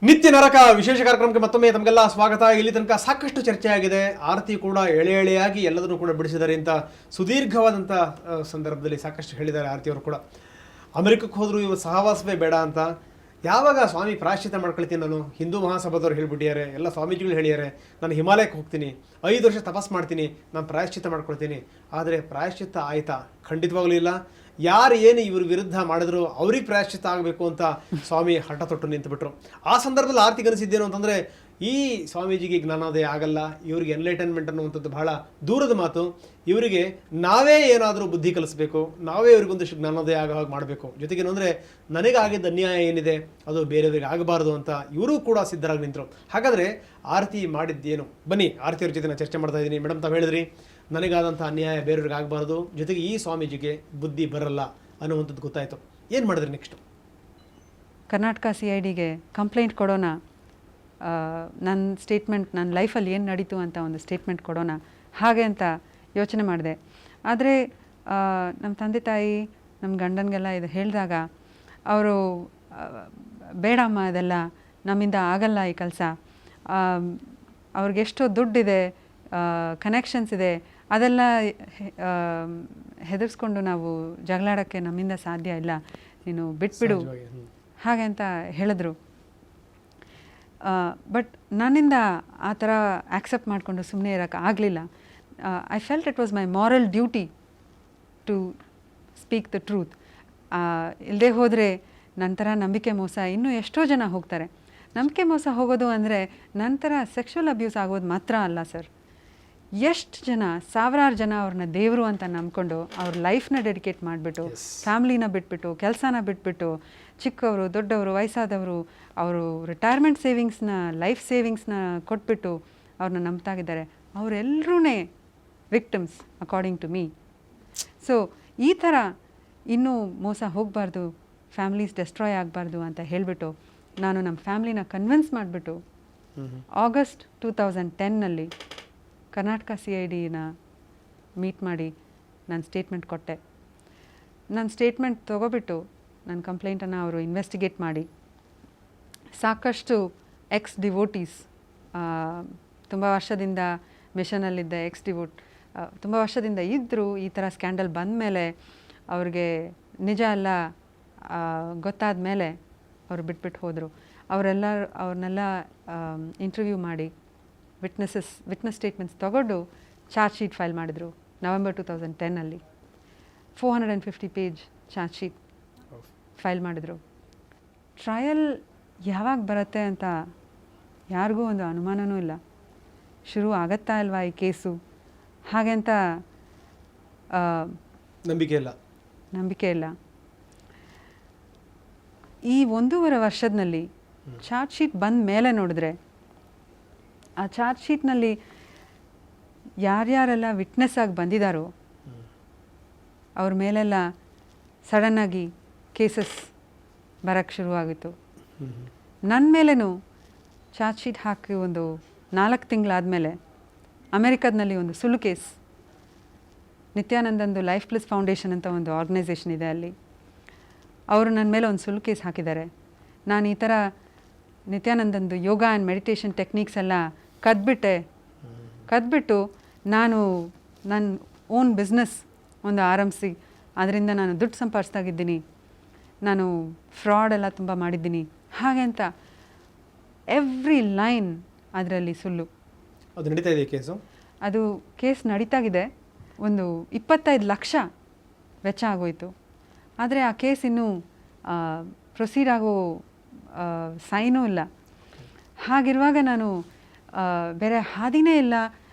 ನಿತ್ಯ ನರಕ ವಿಶೇಷ ಕಾರ್ಯಕ್ರಮಕ್ಕೆ ಮತ್ತೊಮ್ಮೆ ತಮಗೆಲ್ಲ ಸ್ವಾಗತ. ಇಲ್ಲಿ ತನಕ ಸಾಕಷ್ಟು ಚರ್ಚೆ ಆಗಿದೆ. ಆರತಿ ಕೂಡ ಎಳೆ ಎಳೆಯಾಗಿ ಎಲ್ಲದನ್ನು ಕೂಡ ಬಿಡಿಸಿದ್ದಾರೆ ಅಂತ ಸುದೀರ್ಘವಾದಂಥ ಸಂದರ್ಭದಲ್ಲಿ ಸಾಕಷ್ಟು ಹೇಳಿದ್ದಾರೆ. ಆರತಿಯವರು ಕೂಡ ಅಮೆರಿಕಕ್ಕೆ ಹೋದರೂ ಇವರು ಸಹವಾಸವೇ ಬೇಡ ಅಂತ. ಯಾವಾಗ ಸ್ವಾಮಿ ಪ್ರಾಯಶ್ಚಿತ್ತ ಮಾಡ್ಕೊಳ್ತೀನಿ, ನಾನು ಹಿಂದೂ ಮಹಾಸಭಾದವ್ರು ಹೇಳಿಬಿಟ್ಟಿದ್ದಾರೆ, ಎಲ್ಲ ಸ್ವಾಮೀಜಿಗಳು ಹೇಳಿದ್ದಾರೆ, ನಾನು ಹಿಮಾಲಯಕ್ಕೆ ಹೋಗ್ತೀನಿ, 5 ವರ್ಷ ತಪಸ್ ಮಾಡ್ತೀನಿ, ನಾನು ಪ್ರಾಯಶ್ಚಿತ್ತ ಮಾಡ್ಕೊಳ್ತೀನಿ. ಆದರೆ ಪ್ರಾಯಶ್ಚಿತ್ತ ಆಯ್ತಾ? ಖಂಡಿತವಾಗ್ಲೂ ಇಲ್ಲ. ಯಾರು ಏನು ಇವ್ರ ವಿರುದ್ಧ ಮಾಡಿದ್ರು ಅವ್ರಿಗೆ ಪ್ರಾಯಶ್ಚಿತ್ತ ಆಗಬೇಕು ಅಂತ ಸ್ವಾಮಿ ಹಠ ತೊಟ್ಟು ನಿಂತುಬಿಟ್ರು. ಆ ಸಂದರ್ಭದಲ್ಲಿ ಆರ್ತಿಗೆ ಅನಿಸಿದ್ದೇನು ಅಂತಂದರೆ, ಈ ಸ್ವಾಮೀಜಿಗೆ ಜ್ಞಾನೋದಯ ಆಗಲ್ಲ, ಇವರಿಗೆ ಎನ್ಲೈಟನ್ಮೆಂಟ್ ಅನ್ನುವಂಥದ್ದು ಬಹಳ ದೂರದ ಮಾತು. ಇವರಿಗೆ ನಾವೇ ಏನಾದರೂ ಬುದ್ಧಿ ಕಲಿಸ್ಬೇಕು, ನಾವೇ ಇವ್ರಿಗೊಂದಷ್ಟು ಜ್ಞಾನೋದಯ ಆಗೋ ಹಾಗೆ ಮಾಡಬೇಕು. ಜೊತೆಗೇನು ಅಂದರೆ, ನನಗಾಗಿದ್ದ ಅನ್ಯಾಯ ಏನಿದೆ ಅದು ಬೇರೆಯವರಿಗೆ ಆಗಬಾರ್ದು ಅಂತ ಇವರು ಕೂಡ ಸಿದ್ಧರಾಗಿ ನಿಂತರು. ಹಾಗಾದರೆ ಆರತಿ ಮಾಡಿದ್ದೇನು? ಬನ್ನಿ ಆರತಿಯವ್ರ ಜೊತೆ ನಾನು ಚರ್ಚೆ ಮಾಡ್ತಾ ಇದ್ದೀನಿ. ಮೇಡಮ್, ತಾವು ಹೇಳಿದ್ರಿ ನನಗಾದಂಥ ಅನ್ಯಾಯ ಬೇರೆಯವ್ರಿಗೆ ಆಗಬಾರ್ದು, ಜೊತೆಗೆ ಈ ಸ್ವಾಮೀಜಿಗೆ ಬುದ್ಧಿ ಬರಲ್ಲ ಅನ್ನುವಂಥದ್ದು ಗೊತ್ತಾಯಿತು. ಏನು ಮಾಡಿದ್ರಿ ನೆಕ್ಸ್ಟು? ಕರ್ನಾಟಕ CIDಗೆ ಕಂಪ್ಲೇಂಟ್ ಕೊಡೋಣ, ನನ್ನ ಸ್ಟೇಟ್ಮೆಂಟ್, ನನ್ನ ಲೈಫಲ್ಲಿ ಏನು ನಡೀತು ಅಂತ ಒಂದು ಸ್ಟೇಟ್ಮೆಂಟ್ ಕೊಡೋಣ ಹಾಗೆ ಅಂತ ಯೋಚನೆ ಮಾಡಿದೆ. ಆದರೆ ನಮ್ಮ ತಂದೆ ತಾಯಿ, ನಮ್ಮ ಗಂಡನಿಗೆಲ್ಲ ಇದು ಹೇಳಿದಾಗ ಅವರು ಬೇಡಮ್ಮ, ಇದೆಲ್ಲ ನಮ್ಮಿಂದ ಆಗಲ್ಲ ಈ ಕೆಲಸ, ಅವ್ರಿಗೆಷ್ಟೋ ದುಡ್ಡಿದೆ, ಕನೆಕ್ಷನ್ಸ್ ಇದೆ, ಅದೆಲ್ಲ ಹೆದರ್ಸ್ಕೊಂಡು ನಾವು ಜಗಳಾಡೋಕ್ಕೆ ನಮ್ಮಿಂದ ಸಾಧ್ಯ ಇಲ್ಲ, ನೀನು ಬಿಟ್ಬಿಡು ಹಾಗೆ ಅಂತ ಹೇಳಿದ್ರು. ಬಟ್ ನನ್ನಿಂದ ಆ ಥರ ಆ್ಯಕ್ಸೆಪ್ಟ್ ಮಾಡಿಕೊಂಡು ಸುಮ್ಮನೆ ಇರೋಕ್ಕೆ ಆಗಲಿಲ್ಲ. I felt it was my moral duty to speak the truth. ಇಲ್ಲದೆ ಹೋದರೆ ನಂತರ ನಂಬಿಕೆ ಮೋಸ ಇನ್ನೂ ಎಷ್ಟೋ ಜನ ಹೋಗ್ತಾರೆ. ನಂಬಿಕೆ ಮೋಸ ಹೋಗೋದು ಅಂದರೆ ನಂತರ ಸೆಕ್ಷುವಲ್ ಅಬ್ಯೂಸ್ ಆಗೋದು ಮಾತ್ರ ಅಲ್ಲ ಸರ್. ಎಷ್ಟು ಜನ, ಸಾವಿರಾರು ಜನ ಅವ್ರನ್ನ ದೇವರು ಅಂತ ನಂಬ್ಕೊಂಡು ಅವ್ರ ಲೈಫ್ನ ಡೆಡಿಕೇಟ್ ಮಾಡಿಬಿಟ್ಟು, ಫ್ಯಾಮ್ಲಿನ ಬಿಟ್ಬಿಟ್ಟು, ಕೆಲಸನ ಬಿಟ್ಬಿಟ್ಟು, ಚಿಕ್ಕವರು ದೊಡ್ಡವರು ವಯಸ್ಸಾದವರು ಅವರು ರಿಟೈರ್ಮೆಂಟ್ ಸೇವಿಂಗ್ಸ್ನ, ಲೈಫ್ ಸೇವಿಂಗ್ಸ್ನ ಕೊಟ್ಬಿಟ್ಟು ಅವ್ರನ್ನ ನಂಬ್ತಾಗಿದ್ದಾರೆ. ಅವರೆಲ್ಲರೂ victims according to me. So ಈ ಥರ ಇನ್ನೂ ಮೋಸ ಹೋಗಬಾರ್ದು, ಫ್ಯಾಮ್ಲೀಸ್ ಡೆಸ್ಟ್ರಾಯ್ ಆಗಬಾರ್ದು ಅಂತ ಹೇಳಿಬಿಟ್ಟು ನಾನು ನಮ್ಮ ಫ್ಯಾಮ್ಲಿನ ಕನ್ವಿನ್ಸ್ ಮಾಡಿಬಿಟ್ಟು ಆಗಸ್ಟ್ 2010ನಲ್ಲಿ ಕರ್ನಾಟಕ CIDನ ಮೀಟ್ ಮಾಡಿ ನಾನು ಸ್ಟೇಟ್ಮೆಂಟ್ ಕೊಟ್ಟೆ. ನನ್ನ ಸ್ಟೇಟ್ಮೆಂಟ್ ತೊಗೊಬಿಟ್ಟು ನನ್ನ ಕಂಪ್ಲೇಂಟನ್ನು ಅವರು ಇನ್ವೆಸ್ಟಿಗೇಟ್ ಮಾಡಿ ಸಾಕಷ್ಟು ಎಕ್ಸ್ ಡಿವೋಟೀಸ್, ತುಂಬ ವರ್ಷದಿಂದ ಮಿಷನಲ್ಲಿದ್ದ ಎಕ್ಸ್ ಡಿವೋಟ್, ತುಂಬ ವರ್ಷದಿಂದ ಇದ್ದರು. ಈ ಥರ ಸ್ಕ್ಯಾಂಡಲ್ ಬಂದ ಮೇಲೆ ಅವ್ರಿಗೆ ನಿಜ ಎಲ್ಲ ಗೊತ್ತಾದ ಮೇಲೆ ಅವರು ಬಿಟ್ಬಿಟ್ಟು ಹೋದರು. ಅವ್ರನ್ನೆಲ್ಲ ಇಂಟರ್ವ್ಯೂ ಮಾಡಿ ವಿಟ್ನೆಸ್ ಸ್ಟೇಟ್ಮೆಂಟ್ಸ್ ತಗೊಂಡು ಚಾರ್ಜ್ ಶೀಟ್ ಫೈಲ್ ಮಾಡಿದರು ನವೆಂಬರ್ 2010ನಲ್ಲಿ. 450 ಪೇಜ್ ಚಾರ್ಜ್ ಶೀಟ್ ಫೈಲ್ ಮಾಡಿದರು. ಟ್ರಯಲ್ ಯಾವಾಗ ಬರುತ್ತೆ ಅಂತ ಯಾರಿಗೂ ಒಂದು ಅನುಮಾನವೂ ಇಲ್ಲ. ಶುರು ಆಗತ್ತಾ ಇಲ್ವಾ ಈ ಕೇಸು ಹಾಗೆ ಅಂತ ನಂಬಿಕೆ ಇಲ್ಲ. ಈ 1.5 ವರ್ಷದಲ್ಲಿ ಚಾರ್ಜ್ ಶೀಟ್ ಬಂದ ಮೇಲೆ ನೋಡಿದ್ರೆ, ಆ ಚಾರ್ಜ್ ಶೀಟ್ನಲ್ಲಿ ಯಾರ್ಯಾರೆಲ್ಲ ವಿಟ್ನೆಸ್ ಆಗಿ ಬಂದಿದ್ದಾರೋ ಅವ್ರ ಮೇಲೆಲ್ಲ ಸಡನ್ನಾಗಿ ಕೇಸಸ್ ಬರೋಕ್ಕೆ ಶುರುವಾಗಿತ್ತು. ನನ್ನ ಮೇಲೇನೂ ಚಾರ್ಜ್ ಶೀಟ್ ಹಾಕಿ ಒಂದು 4 ತಿಂಗಳಾದಮೇಲೆ ಅಮೆರಿಕದಲ್ಲಿ ಒಂದು ಸುಳ್ಳು ಕೇಸ್, ನಿತ್ಯಾನಂದಂದು ಲೈಫ್ ಪ್ಲಸ್ ಫೌಂಡೇಶನ್ ಅಂತ ಒಂದು ಆರ್ಗನೈಸೇಷನ್ ಇದೆ, ಅಲ್ಲಿ ಅವರು ನನ್ನ ಮೇಲೆ ಒಂದು ಸುಳ್ಳು ಕೇಸ್ ಹಾಕಿದ್ದಾರೆ. ನಾನು ಈ ಥರ ನಿತ್ಯಾನಂದಂದು ಯೋಗ ಆ್ಯಂಡ್ ಮೆಡಿಟೇಷನ್ ಟೆಕ್ನಿಕ್ಸ್ ಎಲ್ಲ ಕದ್ಬಿಟ್ಟು ನಾನು ನನ್ನ ಓನ್ ಬಿಸ್ನೆಸ್ ಒಂದು ಆರಂಭಿಸಿ ಅದರಿಂದ ನಾನು ದುಡ್ಡು ಸಂಪಾದಿಸ್ತಾಗಿದ್ದೀನಿ, ನಾನು ಫ್ರಾಡ್ ಎಲ್ಲ ತುಂಬ ಮಾಡಿದ್ದೀನಿ ಹಾಗೆ ಅಂತ ಎವ್ರಿ ಲೈನ್ ಅದರಲ್ಲಿ ಸುಳ್ಳು. ಅದು ನಡೀತಾ ಇದೆ ಕೇಸು? ಅದು ಕೇಸ್ ನಡೀತಾಗಿದೆ. ಒಂದು 25 ಲಕ್ಷ ವೆಚ್ಚ ಆಗೋಯಿತು. ಆದರೆ ಆ ಕೇಸ್ ಇನ್ನೂ ಪ್ರೊಸೀಡ್ ಆಗೋ ಸೈನೂ ಇಲ್ಲ. ಹಾಗಿರುವಾಗ ನಾನು ಬೇರೆ ಹಾದಿನೇ ಇಲ್ಲ.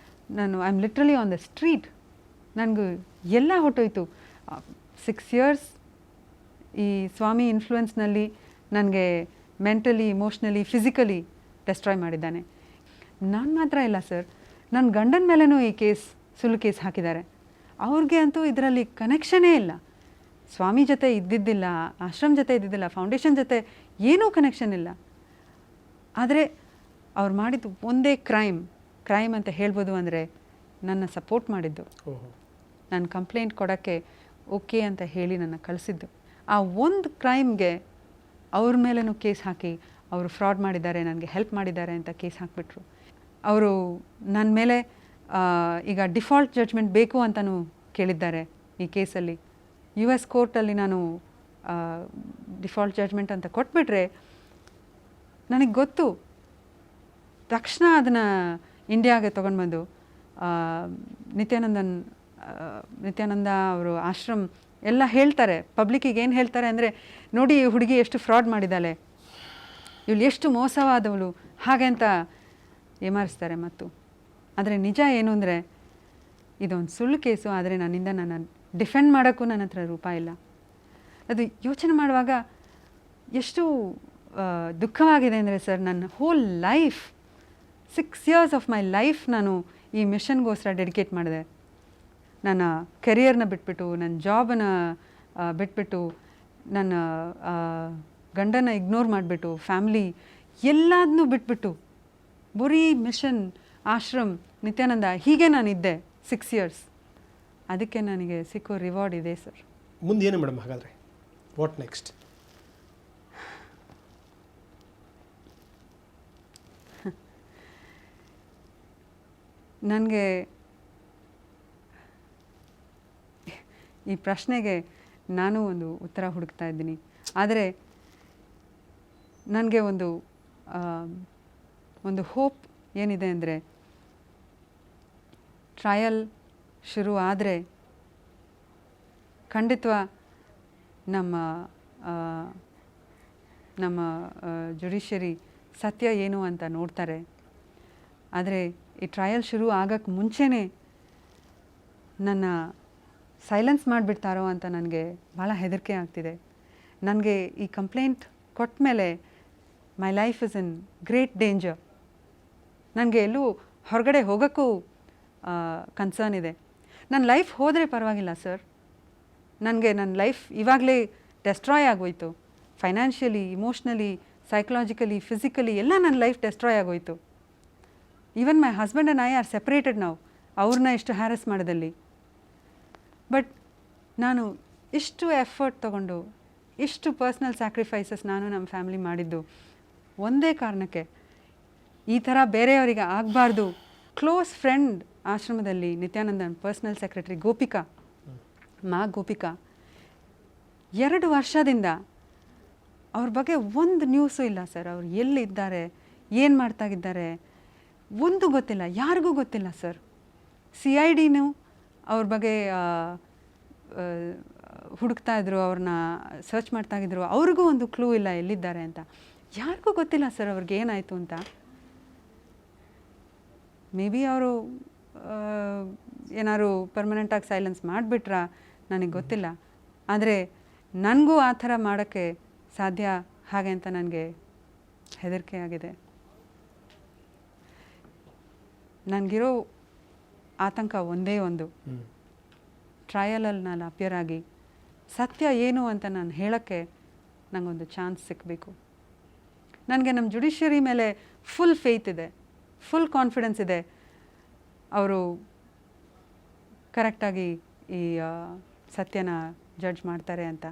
ನಾನು I am literally on the street. ನನಗೂ ಎಲ್ಲ ಹೊಟ್ಟೋಯ್ತು. 6 ಇಯರ್ಸ್ ಈ ಸ್ವಾಮಿ ಇನ್ಫ್ಲುಯೆನ್ಸ್ನಲ್ಲಿ ನನಗೆ ಮೆಂಟಲಿ, ಇಮೋಷ್ನಲಿ, ಫಿಸಿಕಲಿ ಡೆಸ್ಟ್ರಾಯ್ ಮಾಡಿದ್ದಾನೆ. ನಾನು ಮಾತ್ರ ಇಲ್ಲ ಸರ್, ನನ್ನ ಗಂಡನ ಮೇಲೇನೂ ಈ ಸುಳ್ಳು ಕೇಸ್ ಹಾಕಿದ್ದಾರೆ. ಅವ್ರಿಗೆ ಅಂತೂ ಇದರಲ್ಲಿ ಕನೆಕ್ಷನೇ ಇಲ್ಲ. ಸ್ವಾಮಿ ಜೊತೆ ಇದ್ದಿದ್ದಿಲ್ಲ, ಆಶ್ರಮ ಜೊತೆ ಇದ್ದಿದ್ದಿಲ್ಲ, ಫೌಂಡೇಶನ್ ಜೊತೆ ಏನೂ ಕನೆಕ್ಷನ್ ಇಲ್ಲ. ಆದರೆ ಅವ್ರು ಮಾಡಿದ್ದು ಒಂದೇ ಕ್ರೈಮ್ ಅಂತ ಹೇಳ್ಬೋದು. ಅಂದರೆ ನನ್ನ ಸಪೋರ್ಟ್ ಮಾಡಿದ್ದು, ನನ್ನ ಕಂಪ್ಲೇಂಟ್ ಕೊಡೋಕ್ಕೆ ಓಕೆ ಅಂತ ಹೇಳಿ ನನ್ನ ಕಳಿಸಿದ್ದು. ಆ ಒಂದು ಕ್ರೈಮ್ಗೆ ಅವ್ರ ಮೇಲೇನೂ ಕೇಸ್ ಹಾಕಿ ಅವರು ಫ್ರಾಡ್ ಮಾಡಿದ್ದಾರೆ, ನನಗೆ ಹೆಲ್ಪ್ ಮಾಡಿದ್ದಾರೆ ಅಂತ ಕೇಸ್ ಹಾಕಿಬಿಟ್ರು. ಅವರು ನನ್ನ ಮೇಲೆ ಈಗ ಡಿಫಾಲ್ಟ್ ಜಡ್ಜ್ಮೆಂಟ್ ಬೇಕು ಅಂತಲೂ ಕೇಳಿದ್ದಾರೆ ಈ ಕೇಸಲ್ಲಿ. US ಕೋರ್ಟಲ್ಲಿ ನಾನು ಡಿಫಾಲ್ಟ್ ಜಡ್ಜ್ಮೆಂಟ್ ಅಂತ ಕೊಟ್ಬಿಟ್ರೆ ನನಗೆ ಗೊತ್ತು, ತಕ್ಷಣ ಅದನ್ನು ಇಂಡಿಯಾಗೆ ತೊಗೊಂಡು ಬಂದು ನಿತ್ಯಾನಂದ ಅವರು ಆಶ್ರಮ್ ಎಲ್ಲ ಹೇಳ್ತಾರೆ, ಪಬ್ಲಿಕ್ಕಿಗೆ ಏನು ಹೇಳ್ತಾರೆ ಅಂದರೆ, ನೋಡಿ ಈ ಹುಡುಗಿ ಎಷ್ಟು ಫ್ರಾಡ್ ಮಾಡಿದ್ದಾಳೆ, ಇವಳು ಎಷ್ಟು ಮೋಸವಾದವಳು, ಹಾಗೆ ಅಂತ ಏಮಾರಿಸ್ತಾರೆ. ಮತ್ತು ಆದರೆ ನಿಜ ಏನು ಅಂದರೆ ಇದೊಂದು ಸುಳ್ಳು ಕೇಸು. ಆದರೆ ನನ್ನ ಡಿಫೆಂಡ್ ಮಾಡೋಕ್ಕೂ ನನ್ನ ಹತ್ರ ರೂಪಾಯಿ ಇಲ್ಲ. ಅದು ಯೋಚನೆ ಮಾಡುವಾಗ ಎಷ್ಟು ದುಃಖವಾಗಿದೆ ಅಂದರೆ ಸರ್, ನನ್ನ whole life 6 years of my life ನಾನು ಈ ಮಿಷನ್ಗೋಸ್ಕರ ಡೆಡಿಕೇಟ್ ಮಾಡಿದೆ. ನನ್ನ ಕೆರಿಯರ್ನ ಬಿಟ್ಬಿಟ್ಟು, ನನ್ನ ಜಾಬನ್ನು ಬಿಟ್ಬಿಟ್ಟು, ನನ್ನ ಗಂಡನ ಇಗ್ನೋರ್ ಮಾಡಿಬಿಟ್ಟು, ಫ್ಯಾಮ್ಲಿ ಎಲ್ಲದನ್ನೂ ಬಿಟ್ಬಿಟ್ಟು ಬರೀ ಮಿಷನ್, ಆಶ್ರಮ್, ನಿತ್ಯಾನಂದ ಹೀಗೆ ನಾನಿದ್ದೆ 6 years. ಅದಕ್ಕೆ ನನಗೆ ಸಿಕ್ಕೋ ರಿವಾರ್ಡ್ ಇದೆ ಸರ್. ಮುಂದೇನು ಮೇಡಮ್ ಹಾಗಾದರೆ, ವಾಟ್ ನೆಕ್ಸ್ಟ್? ನನಗೆ ಈ ಪ್ರಶ್ನೆಗೆ ನಾನು ಒಂದು ಉತ್ತರ ಹುಡುಕ್ತಾ ಇದ್ದೀನಿ. ಆದರೆ ನನಗೆ ಒಂದು ಹೋಪ್ ಏನಿದೆ ಅಂದರೆ, ಟ್ರಯಲ್ ಶುರು ಆದರೆ ಖಂಡಿತ ನಮ್ಮ ಜುಡಿಷಿಯರಿ ಸತ್ಯ ಏನು ಅಂತ ನೋಡ್ತಾರೆ. ಆದರೆ ಈ ಟ್ರಯಲ್ ಶುರು ಆಗೋಕ್ಕೆ ಮುಂಚೆನೇ ನನ್ನ ಸೈಲೆನ್ಸ್ ಮಾಡಿಬಿಡ್ತಾರೋ ಅಂತ ನನಗೆ ಭಾಳ ಹೆದರಿಕೆ ಆಗ್ತಿದೆ. ನನಗೆ ಈ ಕಂಪ್ಲೇಂಟ್ ಕೊಟ್ಟ ಮೇಲೆ my life is in great danger. ನನಗೆ ಎಲ್ಲೂ ಹೊರಗಡೆ ಹೋಗೋಕ್ಕೂ ಕನ್ಸರ್ನ್ ಇದೆ. ನನ್ನ ಲೈಫ್ ಹೋದರೆ ಪರವಾಗಿಲ್ಲ ಸರ್, ನನಗೆ ನನ್ನ ಲೈಫ್ ಇವಾಗಲೇ ಡೆಸ್ಟ್ರಾಯ್ ಆಗೋಯ್ತು. ಫೈನಾನ್ಷಿಯಲಿ, ಇಮೋಷ್ನಲಿ, ಸೈಕಲಾಜಿಕಲಿ, ಫಿಸಿಕಲಿ ಎಲ್ಲ ನನ್ನ ಲೈಫ್ ಡೆಸ್ಟ್ರಾಯ್ ಆಗೋಯ್ತು. Even my husband and I are separated ನಾವು, ಅವ್ರನ್ನ ಇಷ್ಟು ಹ್ಯಾರಸ್ ಮಾಡೋದಲ್ಲಿ. ಬಟ್ ನಾನು ಇಷ್ಟು ಎಫರ್ಟ್ ತೊಗೊಂಡು, ಇಷ್ಟು ಪರ್ಸ್ನಲ್ ಸ್ಯಾಕ್ರಿಫೈಸಸ್ ನಾನು ನಮ್ಮ ಫ್ಯಾಮಿಲಿ ಮಾಡಿದ್ದು ಒಂದೇ ಕಾರಣಕ್ಕೆ, ಈ ಥರ ಬೇರೆಯವರಿಗೆ ಆಗಬಾರ್ದು. ಕ್ಲೋಸ್ ಫ್ರೆಂಡ್ ಆಶ್ರಮದಲ್ಲಿ ನಿತ್ಯಾನಂದನ್ ಪರ್ಸ್ನಲ್ ಸೆಕ್ರೆಟರಿ ಗೋಪಿಕಾ 2 ವರ್ಷದಿಂದ ಅವ್ರ ಬಗ್ಗೆ ಒಂದು ನ್ಯೂಸು ಇಲ್ಲ ಸರ್. ಅವ್ರು ಎಲ್ಲಿದ್ದಾರೆ, ಏನು ಮಾಡ್ತಾಗಿದ್ದಾರೆ ಒಂದು ಗೊತ್ತಿಲ್ಲ, ಯಾರಿಗೂ ಗೊತ್ತಿಲ್ಲ ಸರ್. CIDನೂ ಅವ್ರ ಬಗ್ಗೆ ಹುಡುಕ್ತಾ ಇದ್ರು, ಅವ್ರನ್ನ ಸರ್ಚ್ ಮಾಡ್ತಾಗಿದ್ರು, ಅವ್ರಿಗೂ ಒಂದು ಕ್ಲೂ ಇಲ್ಲ ಎಲ್ಲಿದ್ದಾರೆ ಅಂತ. ಯಾರಿಗೂ ಗೊತ್ತಿಲ್ಲ ಸರ್ ಅವ್ರಿಗೆ ಏನಾಯಿತು ಅಂತ. ಮೇ ಬಿ ಅವರು ಏನಾದ್ರು ಪರ್ಮನೆಂಟಾಗಿ ಸೈಲೆನ್ಸ್ ಮಾಡಿಬಿಟ್ರಾ ನನಗೆ ಗೊತ್ತಿಲ್ಲ. ಆದರೆ ನನಗೂ ಆ ಥರ ಮಾಡೋಕ್ಕೆ ಸಾಧ್ಯ ಹಾಗೆ ಅಂತ ನನಗೆ ಹೆದರಿಕೆ ಆಗಿದೆ. ನನಗಿರೋ ಆತಂಕ ಒಂದೇ ಒಂದು, ಟ್ರಯಲಲ್ಲಿ ನಾನು ಅಪಿಯರ್ ಆಗಿ ಸತ್ಯ ಏನು ಅಂತ ನಾನು ಹೇಳೋಕ್ಕೆ ನನಗೊಂದು ಚಾನ್ಸ್ ಸಿಕ್ಕಬೇಕು. ನನಗೆ ನಮ್ಮ ಜುಡಿಷಿಯರಿ ಮೇಲೆ ಫುಲ್ ಫೇತ್ ಇದೆ, ಫುಲ್ ಕಾನ್ಫಿಡೆನ್ಸ್ ಇದೆ, ಅವರು ಕರೆಕ್ಟಾಗಿ ಈ ಸತ್ಯನ ಜಡ್ಜ್ ಮಾಡ್ತಾರೆ ಅಂತ.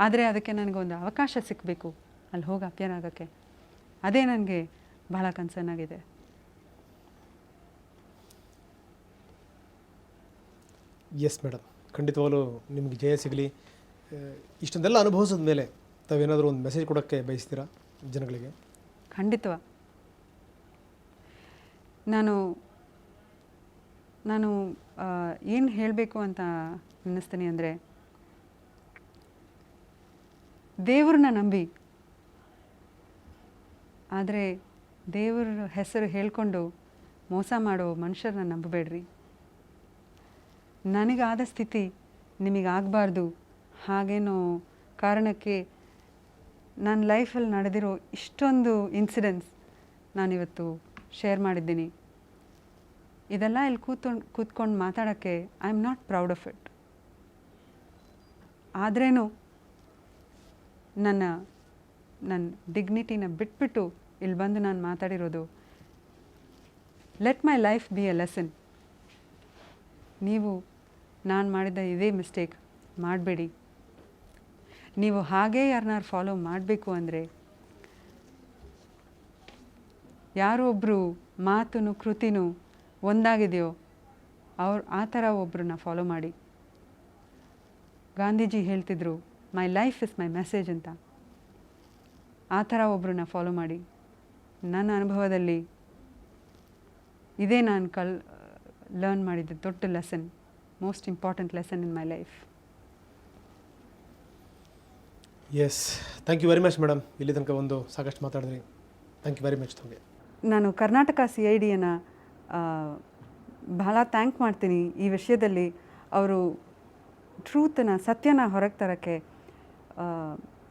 ಆದರೆ ಅದಕ್ಕೆ ನನಗೊಂದು ಅವಕಾಶ ಸಿಕ್ಕಬೇಕು ಅಲ್ಲಿ ಹೋಗಿ ಅಪಿಯರ್ ಆಗೋಕ್ಕೆ. ಅದೇ ನನಗೆ ಭಾಳ ಕನ್ಸರ್ನ್ ಆಗಿದೆ. ಎಸ್ ಮೇಡಮ್, ಖಂಡಿತವಾಗಲೂ ನಿಮಗೆ ಜಯ ಸಿಗಲಿ. ಇಷ್ಟೊಂದೆಲ್ಲ ಅನುಭವಿಸಿದ ಮೇಲೆ ತಾವೇನಾದರೂ ಒಂದು ಮೆಸೇಜ್ ಕೊಡೋಕ್ಕೆ ಬಯಸ್ತೀರಾ ಜನಗಳಿಗೆ? ಖಂಡಿತವ. ನಾನು ಏನು ಹೇಳಬೇಕು ಅಂತ ಅನ್ನಿಸ್ತೀನಿ ಅಂದರೆ, ದೇವ್ರನ್ನ ನಂಬಿ, ಆದರೆ ದೇವ್ರ ಹೆಸರು ಹೇಳ್ಕೊಂಡು ಮೋಸ ಮಾಡೋ ಮನುಷ್ಯರನ್ನ ನಂಬಬೇಡ್ರಿ. ನನಗಾದ ಸ್ಥಿತಿ ನಿಮಗಾಗಬಾರ್ದು ಹಾಗೇನೋ ಕಾರಣಕ್ಕೆ ನನ್ನ ಲೈಫಲ್ಲಿ ನಡೆದಿರೋ ಇಷ್ಟೊಂದು ಇನ್ಸಿಡೆಂಟ್ಸ್ ನಾನಿವತ್ತು ಶೇರ್ ಮಾಡಿದ್ದೀನಿ. ಇದೆಲ್ಲ ಇಲ್ಲಿ ಕೂತ್ಕೊಂಡು ಮಾತಾಡೋಕ್ಕೆ I am not proud of it. ಆದ್ರೇನು ನನ್ನ ಡಿಗ್ನಿಟಿನ ಬಿಟ್ಬಿಟ್ಟು ಇಲ್ಲಿ ಬಂದು ನಾನು ಮಾತಾಡಿರೋದು, let my life be a lesson. ನೀವು ನಾನು ಮಾಡಿದ ಇದೇ ಮಿಸ್ಟೇಕ್ ಮಾಡಬೇಡಿ. ನೀವು ಹಾಗೇ ಯಾರನ್ನಾರು ಫಾಲೋ ಮಾಡಬೇಕು ಅಂದರೆ ಯಾರು ಒಬ್ಬರು ಮಾತುನು ಕೃತಿನೂ ಒಂದಾಗಿದೆಯೋ ಆ ಥರ ಒಬ್ಬರನ್ನ ಫಾಲೋ ಮಾಡಿ. ಗಾಂಧೀಜಿ ಹೇಳ್ತಿದ್ರು my life is my message ಅಂತ. ಆ ಥರ ಒಬ್ಬರನ್ನ ಫಾಲೋ ಮಾಡಿ. ನನ್ನ ಅನುಭವದಲ್ಲಿ ಇದೇ ನಾನು ಲರ್ನ್ ಮಾಡಿದ್ದೆ ದೊಡ್ಡ lesson, most important lesson in my life. Yes, thank you very much madam. ಇಲ್ಲಿ ತನಕ ಒಂದು ಸಾಕಷ್ಟು ಮಾತಾಡಿದ್ರಿ. ಥ್ಯಾಂಕ್ ಯು ವೆರಿ ಮಚ್ ತಮಗೆ. ನಾನು ಕರ್ನಾಟಕ CIDಯನ್ನು ಬಹಳ ಥ್ಯಾಂಕ್ ಮಾಡ್ತೀನಿ. ಈ ವಿಷಯದಲ್ಲಿ ಅವರು ಟ್ರೂತನ್ನ, ಸತ್ಯನ ಹೊರಗೆ ತರೋಕ್ಕೆ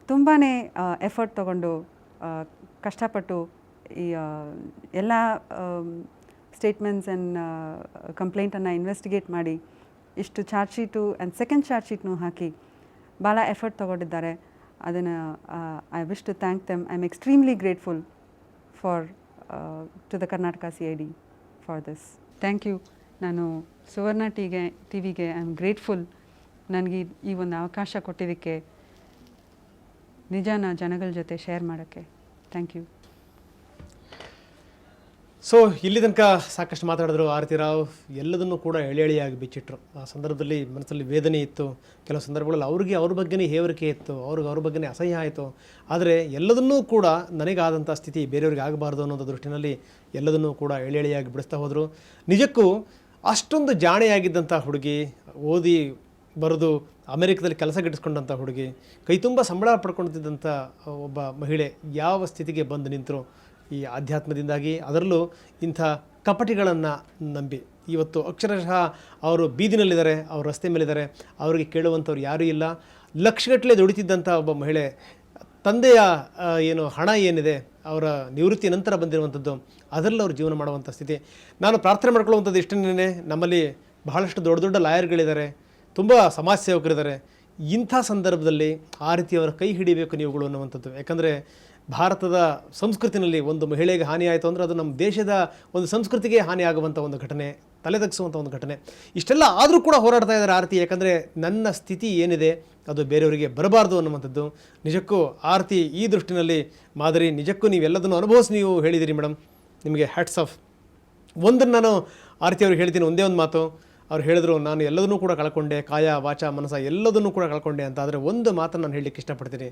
ತುಂಬಾ ಎಫರ್ಟ್ ತೊಗೊಂಡು ಕಷ್ಟಪಟ್ಟು ಈ ಎಲ್ಲ ಸ್ಟೇಟ್ಮೆಂಟ್ಸ್ ಆ್ಯಂಡ್ ಕಂಪ್ಲೇಂಟನ್ನು ಇನ್ವೆಸ್ಟಿಗೇಟ್ ಮಾಡಿ ಇಷ್ಟು charge sheet and second charge ಶೀಟ್ನೂ ಹಾಕಿ ಭಾಳ ಎಫರ್ಟ್ ತೊಗೊಂಡಿದ್ದಾರೆ. ಅದನ್ನು I wish to thank them. I am extremely grateful to the Karnataka CID for this. Thank you. ನಾನು ಸುವರ್ಣ ಟಿವಿಗೆ ಐ ಆಮ್ ಗ್ರೇಟ್ಫುಲ್. ನನಗೆ ಈ ಒಂದು ಅವಕಾಶ ಕೊಟ್ಟಿದ್ದಕ್ಕೆ, ನಿಜಾನ ಜನಗಳ ಜೊತೆ ಶೇರ್ ಮಾಡೋಕ್ಕೆ. Thank you. ಸೊ ಇಲ್ಲಿ ತನಕ ಸಾಕಷ್ಟು ಮಾತಾಡಿದ್ರು ಆರತಿ ರಾವ್. ಎಲ್ಲದನ್ನು ಕೂಡ ಎಳೆಯಾಗಿ ಬಿಚ್ಚಿಟ್ರು. ಆ ಸಂದರ್ಭದಲ್ಲಿ ಮನಸ್ಸಲ್ಲಿ ವೇದನೆ ಇತ್ತು. ಕೆಲವು ಸಂದರ್ಭಗಳಲ್ಲಿ ಅವ್ರ ಬಗ್ಗೆನೇ ಹೇವರಿಕೆ ಇತ್ತು, ಅವ್ರ ಬಗ್ಗೆನೇ ಅಸಹ್ಯ ಆಯಿತು. ಆದರೆ ಎಲ್ಲದನ್ನೂ ಕೂಡ ನನಗಾದಂಥ ಸ್ಥಿತಿ ಬೇರೆಯವ್ರಿಗೆ ಆಗಬಾರ್ದು ಅನ್ನೋದು ದೃಷ್ಟಿನಲ್ಲಿ ಎಲ್ಲದನ್ನೂ ಕೂಡ ಎಳೆಯಾಗಿ ಬಿಡಿಸ್ತಾ ಹೋದರು. ನಿಜಕ್ಕೂ ಅಷ್ಟೊಂದು ಜಾಣೆಯಾಗಿದ್ದಂಥ ಹುಡುಗಿ, ಓದಿ ಬರೆದು ಅಮೆರಿಕದಲ್ಲಿ ಕೆಲಸ ಗಿಟ್ಟಿಸ್ಕೊಂಡಂಥ ಹುಡುಗಿ, ಕೈ ತುಂಬ ಸಂಬಳ ಪಡ್ಕೊಳ್ತಿದ್ದಂಥ ಒಬ್ಬ ಮಹಿಳೆ ಯಾವ ಸ್ಥಿತಿಗೆ ಬಂದು ನಿಂತರು ಈ ಆಧ್ಯಾತ್ಮದಿಂದಾಗಿ. ಅದರಲ್ಲೂ ಇಂಥ ಕಪಟಿಗಳನ್ನು ನಂಬಿ ಇವತ್ತು ಅಕ್ಷರಶಃ ಅವರು ಬೀದಿನಲ್ಲಿದ್ದಾರೆ, ಅವರು ರಸ್ತೆ ಮೇಲಿದ್ದಾರೆ, ಅವರಿಗೆ ಕೇಳುವಂಥವ್ರು ಯಾರೂ ಇಲ್ಲ. ಲಕ್ಷಗಟ್ಟಲೆ ದುಡಿತಿದ್ದಂಥ ಒಬ್ಬ ಮಹಿಳೆ, ತಂದೆಯ ಏನು ಹಣ ಏನಿದೆ ಅವರ ನಿವೃತ್ತಿ ನಂತರ ಬಂದಿರುವಂಥದ್ದು, ಅದರಲ್ಲಿ ಅವರು ಜೀವನ ಮಾಡುವಂಥ ಸ್ಥಿತಿ. ನಾನು ಪ್ರಾರ್ಥನೆ ಮಾಡ್ಕೊಳ್ಳುವಂಥದ್ದು ಇಷ್ಟನ್ನೇ, ನಮ್ಮಲ್ಲಿ ಬಹಳಷ್ಟು ದೊಡ್ಡ ದೊಡ್ಡ ಲಾಯರ್ಗಳಿದ್ದಾರೆ, ತುಂಬ ಸಮಾಜ ಸೇವಕರಿದ್ದಾರೆ. ಇಂಥ ಸಂದರ್ಭದಲ್ಲಿ ಆ ರೀತಿಯವರ ಕೈ ಹಿಡಿಬೇಕು ನೀವುಗಳು ಅನ್ನುವಂಥದ್ದು. ಯಾಕಂದರೆ ಭಾರತದ ಸಂಸ್ಕೃತಿನಲ್ಲಿ ಒಂದು ಮಹಿಳೆಗೆ ಹಾನಿ ಆಯಿತು ಅಂದರೆ ಅದು ನಮ್ಮ ದೇಶದ ಒಂದು ಸಂಸ್ಕೃತಿಗೆ ಹಾನಿಯಾಗುವಂಥ ಒಂದು ಘಟನೆ, ತಲೆದಗ್ಸುವಂಥ ಒಂದು ಘಟನೆ. ಇಷ್ಟೆಲ್ಲ ಆದರೂ ಕೂಡ ಹೋರಾಡ್ತಾ ಇದ್ದಾರೆ ಆರತಿ. ಯಾಕಂದರೆ ನನ್ನ ಸ್ಥಿತಿ ಏನಿದೆ ಅದು ಬೇರೆಯವರಿಗೆ ಬರಬಾರ್ದು ಅನ್ನುವಂಥದ್ದು. ನಿಜಕ್ಕೂ ಆರತಿ ಈ ದೃಷ್ಟಿನಲ್ಲಿ ಮಾದರಿ. ನಿಜಕ್ಕೂ ನೀವೆಲ್ಲದನ್ನು ಅನುಭವಿಸಿ ನೀವು ಹೇಳಿದಿರಿ ಮೇಡಮ್, ನಿಮಗೆ ಹ್ಯಾಟ್ಸ್ ಆಫ್. ಒಂದನ್ನು ನಾನು ಆರತಿ ಅವ್ರಿಗೆ ಹೇಳ್ತೀನಿ, ಒಂದೇ ಒಂದು ಮಾತು. ಅವ್ರು ಹೇಳಿದ್ರು, ನಾನು ಎಲ್ಲದನ್ನೂ ಕೂಡ ಕಳ್ಕೊಂಡೆ, ಕಾಯ ವಾಚ ಮನಸ ಎಲ್ಲದನ್ನೂ ಕೂಡ ಕಳ್ಕೊಂಡೆ ಅಂತ. ಆದರೆ ಒಂದು ಮಾತನ್ನು ನಾನು ಹೇಳಲಿಕ್ಕೆ ಇಷ್ಟಪಡ್ತೀನಿ.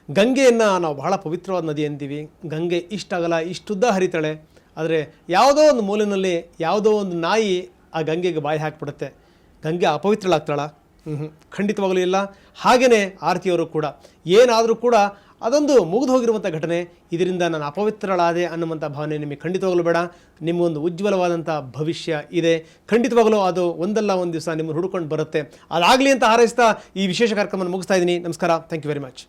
ಗಂಗೆಯನ್ನು ನಾವು ಬಹಳ ಪವಿತ್ರವಾದ ನದಿ ಅಂತೀವಿ. ಗಂಗೆ ಇಷ್ಟಾಗಲ್ಲ, ಇಷ್ಟುದ್ದ ಹರಿತಾಳೆ. ಆದರೆ ಯಾವುದೋ ಒಂದು ಮೂಲೆಯಲ್ಲಿ ಯಾವುದೋ ಒಂದು ನಾಯಿ ಆ ಗಂಗೆಗೆ ಬಾಯಿ ಹಾಕಿಬಿಡುತ್ತೆ. ಗಂಗೆ ಅಪವಿತ್ರಳಾಗ್ತಾಳ? ಖಂಡಿತವಾಗಲೂ ಇಲ್ಲ. ಹಾಗೆಯೇ ಆರತಿಯವರು ಕೂಡ ಏನಾದರೂ ಕೂಡ ಅದೊಂದು ಮುಗಿದು ಹೋಗಿರುವಂಥ ಘಟನೆ. ಇದರಿಂದ ನಾನು ಅಪವಿತ್ರಳಾದೆ ಅನ್ನುವಂಥ ಭಾವನೆ ನಿಮಗೆ ಖಂಡಿತವಾಗಲೂ ಬೇಡ. ನಿಮ್ಮೊಂದು ಉಜ್ವಲವಾದಂಥ ಭವಿಷ್ಯ ಇದೆ. ಖಂಡಿತವಾಗಲೂ ಅದು ಒಂದಲ್ಲ ಒಂದು ದಿವಸ ನಿಮ್ಮನ್ನು ಹುಡುಕೊಂಡು ಬರುತ್ತೆ. ಅದಾಗಲಿ ಅಂತ ಹಾರೈಸ್ತಾ ಈ ವಿಶೇಷ ಕಾರ್ಯಕ್ರಮವನ್ನು ಮುಗಿಸ್ತಾ ಇದ್ದೀನಿ. ನಮಸ್ಕಾರ. Thank you very much.